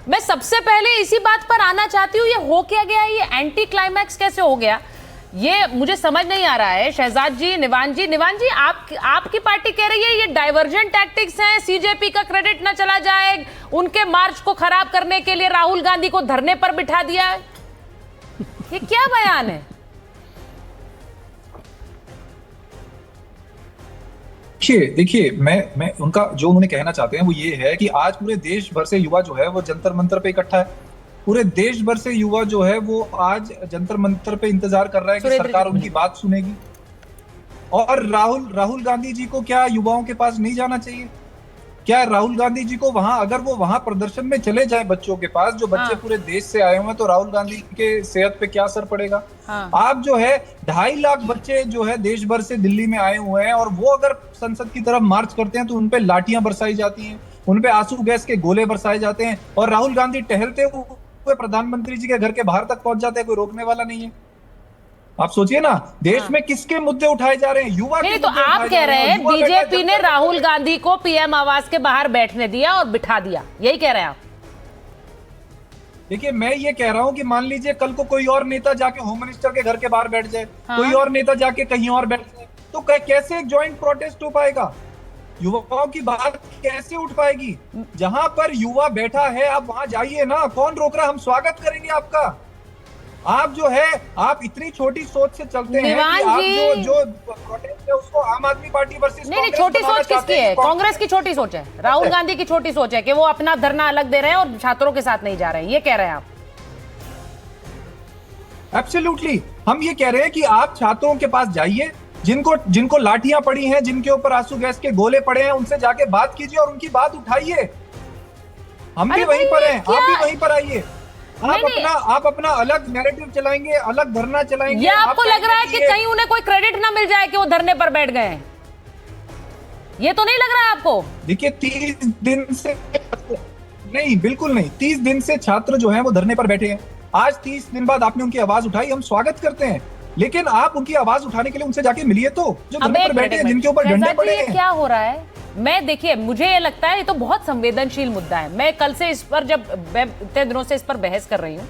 मैं सबसे पहले इसी बात पर आना चाहती हूँ, ये हो क्या गया, ये एंटी क्लाइमैक्स कैसे हो गया, ये मुझे समझ नहीं आ रहा है। शहजाद जी, निवान जी, आपकी पार्टी कह रही है ये डाइवर्जन टैक्टिक्स हैं, सीजेपी का क्रेडिट ना चला जाए, उनके मार्च को खराब करने के लिए राहुल गांधी को धरने पर बिठा दिया। ये क्या बयान है? देखिए मैं उनका जो उन्होंने कहना चाहते हैं वो ये है कि आज पूरे देश भर से युवा जो है वो जंतर मंतर पे इकट्ठा है। पूरे देश भर से युवा जो है वो आज जंतर मंतर पे इंतजार कर रहा है कि सरकार उनकी बात सुनेगी। और राहुल गांधी जी को क्या युवाओं के पास नहीं जाना चाहिए? क्या राहुल गांधी जी को वहां, अगर वो वहां प्रदर्शन में चले जाए बच्चों के पास, जो बच्चे पूरे देश से आए हुए हैं, तो राहुल गांधी के सेहत पे क्या असर पड़ेगा? आप जो है 2.5 लाख बच्चे जो है देश भर से दिल्ली में आए हुए हैं, और वो अगर संसद की तरफ मार्च करते हैं तो उनपे लाठियां बरसाई जाती हैं, उनपे आंसू गैस के गोले बरसाए जाते हैं, और राहुल गांधी टहलते हुए प्रधानमंत्री जी के घर के बाहर तक पहुंच जाते हैं, कोई रोकने वाला नहीं है। आप सोचिए ना, देश में किसके मुद्दे उठाए जा रहे हैं? युवा के। नहीं, तो आप कह रहे हैं बीजेपी ने राहुल गांधी को पीएम आवास के बाहर बैठने दिया और बिठा दिया, यही कह रहे हैं आप? देखिए, मैं ये कह रहा हूं कि मान लीजिए कल को कोई और नेता जाके होम मिनिस्टर के घर के बाहर बैठ जाए, कोई और नेता जाके कहीं और बैठ जाए, तो कैसे एक ज्वाइंट प्रोटेस्ट हो पाएगा? युवाओं की बात कैसे उठ पाएगी? जहां पर युवा बैठा है आप वहां जाइए ना, कौन रोक रहा? हम स्वागत करेंगे आपका। आप जो है, आप इतनी छोटी सोच से चलते हैं कि आप जो प्रोटेस्ट है उसको आम आदमी पार्टी वर्सेस नहीं, छोटी सोच किसकी है? कांग्रेस की छोटी सोच है, राहुल गांधी की छोटी सोच है कि वो अपना धरना अलग दे रहे हैं और छात्रों के साथ नहीं जा रहे हैं, ये कह रहे हैं आप? एब्सोल्युटली, हम ये कह रहे हैं कि आप छात्रों के पास जाइए, जिनको लाठियां पड़ी हैं, जिनके ऊपर आंसू गैस के गोले पड़े हैं, उनसे जाके बात कीजिए और उनकी बात उठाइए। हम भी वहीं पर हैं, आप भी वहीं पर आइए। आप अपना अलग नैरेटिव चलाएंगे, अलग धरना चलाएंगे। ये आपको लग रहा है कि कहीं उन्हें कोई क्रेडिट ना मिल जाए कि वो धरने पर बैठ गए हैं? ये तो नहीं लग रहा है आपको? देखिए, 30 दिन से नहीं, बिल्कुल नहीं, 30 दिन से छात्र जो हैं वो धरने पर बैठे हैं। आज 30 दिन बाद आपने उनकी आवाज उठाई, हम स्वागत करते हैं, लेकिन आप उनकी आवाज उठाने के लिए उनसे जाके मिलिए तो, जो धरने पर बैठे हैं, जिनके ऊपर डंडे पड़े हैं। क्या हो रहा है? मैं देखिए, मुझे ये लगता है ये तो बहुत संवेदनशील मुद्दा है। मैं कल से इस पर, जब इतने दिनों से इस पर बहस कर रही हूँ,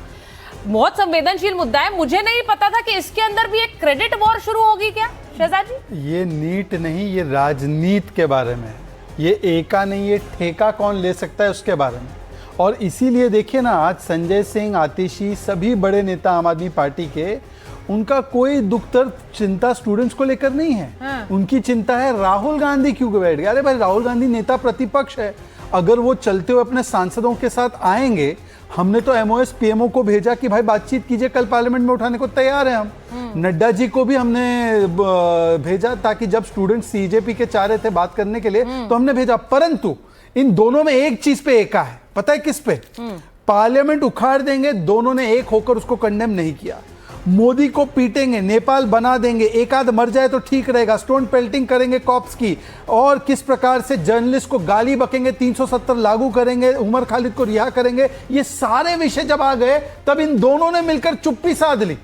बहुत संवेदनशील मुद्दा है। मुझे नहीं पता था कि इसके अंदर भी एक क्रेडिट वॉर शुरू होगी क्या शहजाद जी? ये नीट नहीं, ये राजनीति के बारे में है। ये एका नहीं, ये ठेका कौन ले सकता है उसके बारे में। और इसीलिए देखिए ना, आज संजय सिंह, आतिशी, सभी बड़े नेता आम आदमी पार्टी के, उनका कोई दुख दर्द चिंता स्टूडेंट्स को लेकर नहीं है। उनकी चिंता है राहुल गांधी क्यों बैठ गया। अरे भाई, राहुल गांधी नेता प्रतिपक्ष है, अगर वो चलते हुए अपने सांसदों के साथ आएंगे, हमने तो एमओएस पीएमओ को भेजा कि भाई बातचीत कीजिए, कल पार्लियामेंट में उठाने को तैयार है हम। नड्डा जी को भी हमने भेजा, ताकि जब स्टूडेंट सीजेपी के चाह रहे थे बात करने के लिए तो हमने भेजा। परंतु इन दोनों में एक चीज पे एका है, पता है किस पे? पार्लियामेंट उखाड़ देंगे, दोनों ने एक होकर उसको कंडेम नहीं किया। मोदी को पीटेंगे, नेपाल बना देंगे, एक आध मर जाए तो ठीक रहेगा, स्टोन पेल्टिंग करेंगे कॉप्स की, और किस प्रकार से जर्नलिस्ट को गाली बकेंगे, 370 लागू करेंगे, उमर खालिद को रिहा करेंगे, ये सारे विषय जब आ गए तब इन दोनों ने मिलकर चुप्पी साध ली।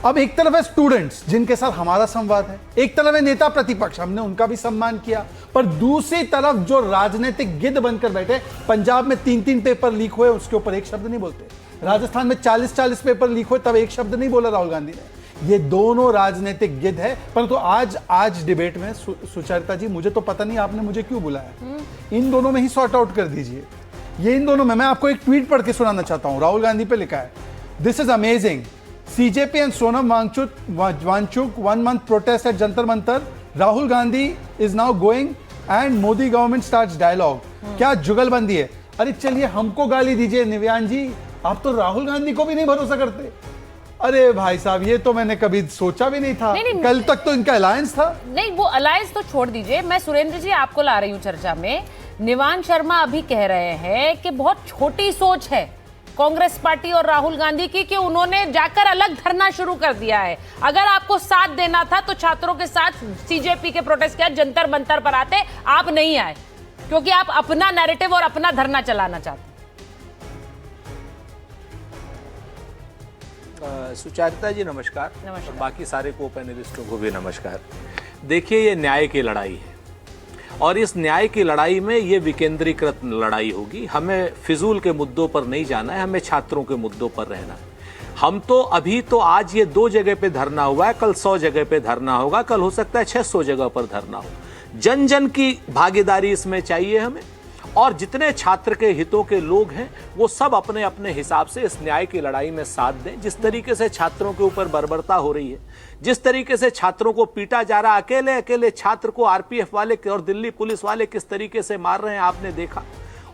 अब एक तरफ है स्टूडेंट्स जिनके साथ हमारा संवाद है, एक तरफ है नेता प्रतिपक्ष, हमने उनका भी सम्मान किया, पर दूसरी तरफ जो राजनीतिक गिद्ध बनकर बैठे, पंजाब में 3-3 पेपर लीक हुए, उसके ऊपर एक शब्द नहीं बोलते। राजस्थान में 40-40 पेपर लीक हुए, तब एक शब्द नहीं बोला राहुल गांधी ने। ये दोनों राजनीतिक गिद्ध है। परंतु आज डिबेट में सुचरिता जी, मुझे तो पता नहीं आपने मुझे क्यों बुलाया, इन दोनों में ही सॉर्ट आउट कर दीजिए। ये इन दोनों में, मैं आपको एक ट्वीट पढ़ के सुनाना चाहता हूं। राहुल गांधी पे लिखा है, this is amazing, CJP and Sonam Wangchuk 1 month protest at Jantar Mantar. Rahul Gandhi is now going and Modi government starts dialogue. क्या जुगलबंदी है? अरे चलिए हमको गाली दीजिए निव्यान जी, आप तो राहुल गांधी को भी नहीं भरोसा करते। अरे भाई साहब, ये तो मैंने कभी सोचा भी नहीं था। नहीं, कल तक तो इनका अलायंस था। नहीं, वो अलायंस तो छोड़ दीजिए, मैं सुरेंद्र जी आपको ला रही हूँ चर्चा में। निवान शर्मा अभी कह रहे हैं कि बहुत छोटी सोच है कांग्रेस पार्टी और राहुल गांधी की कि उन्होंने जाकर अलग धरना शुरू कर दिया है। अगर आपको साथ देना था तो छात्रों के साथ सीजेपी के प्रोटेस्ट किया, जंतर मंतर पर आते, आप नहीं आए क्योंकि आप अपना नैरेटिव और अपना धरना चलाना चाहते। सुचारिता जी नमस्कार, और बाकी सारे को पैनलिस्टों को भी नमस्कार। देखिए, ये न्याय की लड़ाई है और इस न्याय की लड़ाई में ये विकेंद्रीकृत लड़ाई होगी। हमें फिजूल के मुद्दों पर नहीं जाना है, हमें छात्रों के मुद्दों पर रहना है। हम तो अभी तो आज ये 2 जगह पे धरना हुआ है, कल 100 जगह पे धरना होगा, कल हो सकता है 600 जगह पर धरना हो। जन जन की भागीदारी इसमें चाहिए हमें, और जितने छात्र के हितों के लोग हैं वो सब अपने अपने हिसाब से इस न्याय की लड़ाई में साथ दें। जिस तरीके से छात्रों के ऊपर बर्बरता हो रही है, जिस तरीके से छात्रों को पीटा जा रहा है, अकेले अकेले छात्र को आरपीएफ वाले और दिल्ली पुलिस वाले किस तरीके से मार रहे हैं आपने देखा।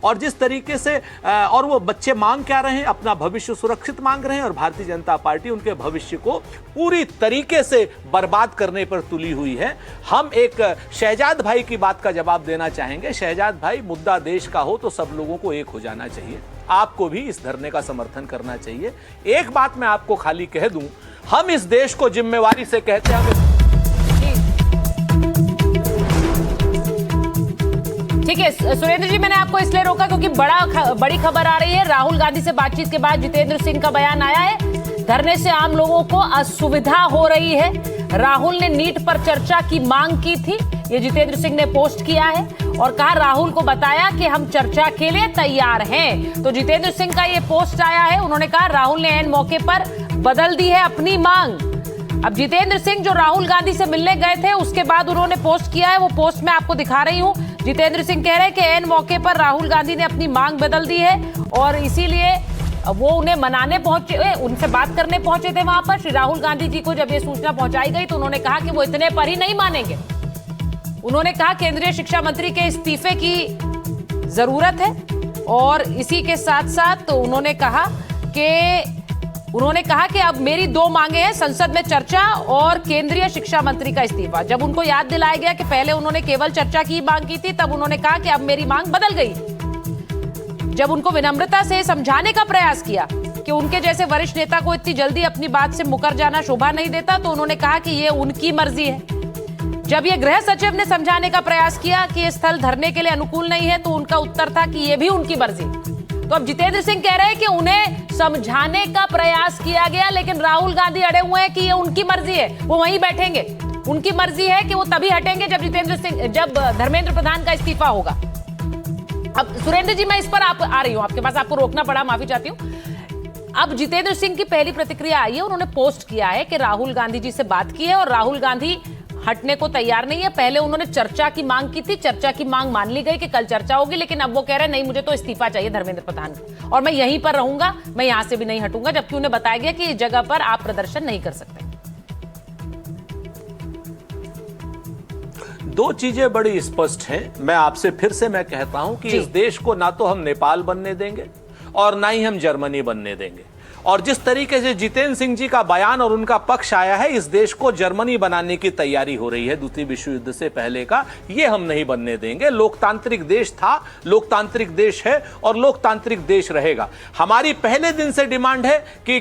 और जिस तरीके से और वो बच्चे मांग क्या रहे हैं, अपना भविष्य सुरक्षित मांग रहे हैं, और भारतीय जनता पार्टी उनके भविष्य को पूरी तरीके से बर्बाद करने पर तुली हुई है। हम एक शहजाद भाई की बात का जवाब देना चाहेंगे। शहजाद भाई, मुद्दा देश का हो तो सब लोगों को एक हो जाना चाहिए, आपको भी इस धरने का समर्थन करना चाहिए। एक बात मैं आपको खाली कह दूं, हम इस देश को जिम्मेवारी से कहते हैं। ठीक है सुरेंद्र जी, मैंने आपको इसलिए रोका क्योंकि बड़ी खबर आ रही है। राहुल गांधी से बातचीत के बाद जितेंद्र सिंह का बयान आया है, धरने से आम लोगों को असुविधा हो रही है। राहुल ने नीट पर चर्चा की मांग की थी, ये जितेंद्र सिंह ने पोस्ट किया है और कहा राहुल को बताया कि हम चर्चा के लिए तैयार हैं। तो जितेंद्र सिंह का ये पोस्ट आया है, उन्होंने कहा राहुल ने ऐन मौके पर बदल दी है अपनी मांग। अब जितेंद्र सिंह जो राहुल गांधी से मिलने गए थे उसके बाद उन्होंने पोस्ट किया है, वो पोस्ट मैं आपको दिखा रही हूं। जितेंद्र सिंह कह रहे हैं कि ऐन मौके पर राहुल गांधी ने अपनी मांग बदल दी है और इसीलिए वो उन्हें मनाने पहुंचे, उनसे बात करने पहुंचे थे वहां पर। श्री राहुल गांधी जी को जब ये सूचना पहुंचाई गई तो उन्होंने कहा कि वो इतने पर ही नहीं मानेंगे। उन्होंने कहा केंद्रीय शिक्षा मंत्री के इस्तीफे की जरूरत है और इसी के साथ साथ तो उन्होंने कहा कि अब मेरी 2 मांगे हैं, संसद में चर्चा और केंद्रीय शिक्षा मंत्री का इस्तीफा। जब उनको याद दिलाया गया कि पहले उन्होंने केवल चर्चा की मांग की थी, तब उन्होंने कहा कि अब मेरी मांग बदल गई। जब उनको विनम्रता से समझाने का प्रयास किया कि उनके जैसे वरिष्ठ नेता को इतनी जल्दी अपनी बात से मुकर जाना शोभा नहीं देता, तो उन्होंने कहा कि ये उनकी मर्जी है। जब ये गृह सचिव ने समझाने का प्रयास किया कि ये स्थल धरने के लिए अनुकूल नहीं है, तो उनका उत्तर था कि ये भी उनकी मर्जी। तो अब जितेंद्र सिंह कह रहे हैं कि उन्हें समझाने का प्रयास किया गया, लेकिन राहुल गांधी अड़े हुए हैं कि ये उनकी मर्जी है, वो वहीं बैठेंगे। उनकी मर्जी है कि वो तभी हटेंगे जब धर्मेंद्र प्रधान का इस्तीफा होगा। अब सुरेंद्र जी, मैं इस पर आ रही हूं आपके पास, आपको रोकना पड़ा, माफी चाहती हूं। अब जितेंद्र सिंह की पहली प्रतिक्रिया आई है, उन्होंने पोस्ट किया है कि राहुल गांधी जी से बात की है और राहुल गांधी हटने को तैयार नहीं है। पहले उन्होंने चर्चा की मांग की थी, चर्चा की मांग मान ली गई कि कल चर्चा होगी, लेकिन अब वो कह रहे हैं नहीं, मुझे तो इस्तीफा चाहिए धर्मेंद्र प्रधान और मैं यहीं पर रहूंगा, मैं यहां से भी नहीं हटूंगा, जबकि उन्हें बताया गया कि इस जगह पर आप प्रदर्शन नहीं कर सकते। 2 चीजें बड़ी स्पष्ट हैं। मैं आपसे फिर से मैं कहता हूं कि इस देश को ना तो हम नेपाल बनने देंगे और ना ही हम जर्मनी बनने देंगे। और जिस तरीके से जितेंद्र सिंह जी का बयान और उनका पक्ष आया है, इस देश को जर्मनी बनाने की तैयारी हो रही है द्वितीय विश्व युद्ध से पहले का, ये हम नहीं बनने देंगे। लोकतांत्रिक देश था, लोकतांत्रिक देश है और लोकतांत्रिक देश रहेगा। हमारी पहले दिन से डिमांड है कि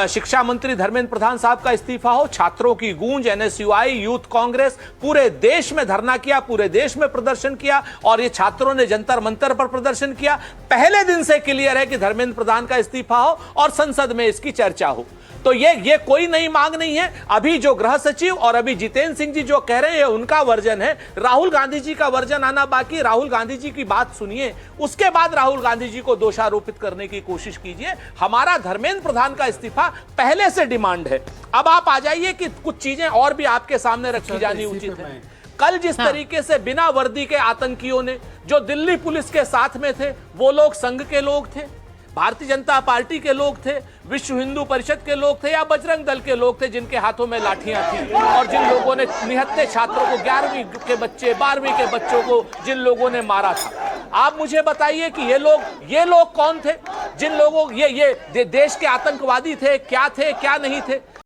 शिक्षा मंत्री धर्मेंद्र प्रधान साहब का इस्तीफा हो। छात्रों की गूंज, एनएसयूआई, यूथ कांग्रेस पूरे देश में धरना किया, पूरे देश में प्रदर्शन किया और ये छात्रों ने जंतर मंतर पर प्रदर्शन किया। पहले दिन से क्लियर है कि धर्मेंद्र प्रधान का इस्तीफा हो और संसद में इसकी चर्चा हो। तो ये कोई नई मांग नहीं है। अभी जो गृह सचिव और अभी जितेंद्र सिंह जी जो कह रहे हैं उनका वर्जन है, राहुल गांधी जी का वर्जन आना बाकी। राहुल गांधी जी की बात सुनिए, उसके बाद राहुल गांधी जी को दोषारोपित करने की कोशिश कीजिए। हमारा धर्मेंद्र प्रधान का इस्तीफा पहले से डिमांड है। अब आप आ जाइए कि कुछ चीजें और भी आपके सामने रखी जानी उचित है। कल जिस तरीके से बिना वर्दी के आतंकियों ने जो दिल्ली पुलिस के साथ में थे, वो लोग संघ के लोग थे, भारतीय जनता पार्टी के लोग थे, विश्व हिंदू परिषद के लोग थे या बजरंग दल के लोग थे, जिनके हाथों में लाठियां थी और जिन लोगों ने निहत्थे छात्रों को 11वीं के बच्चे 12वीं के बच्चों को जिन लोगों ने मारा था। आप मुझे बताइए कि ये लोग कौन थे? जिन लोगों ये देश के आतंकवादी थे, क्या नहीं थे?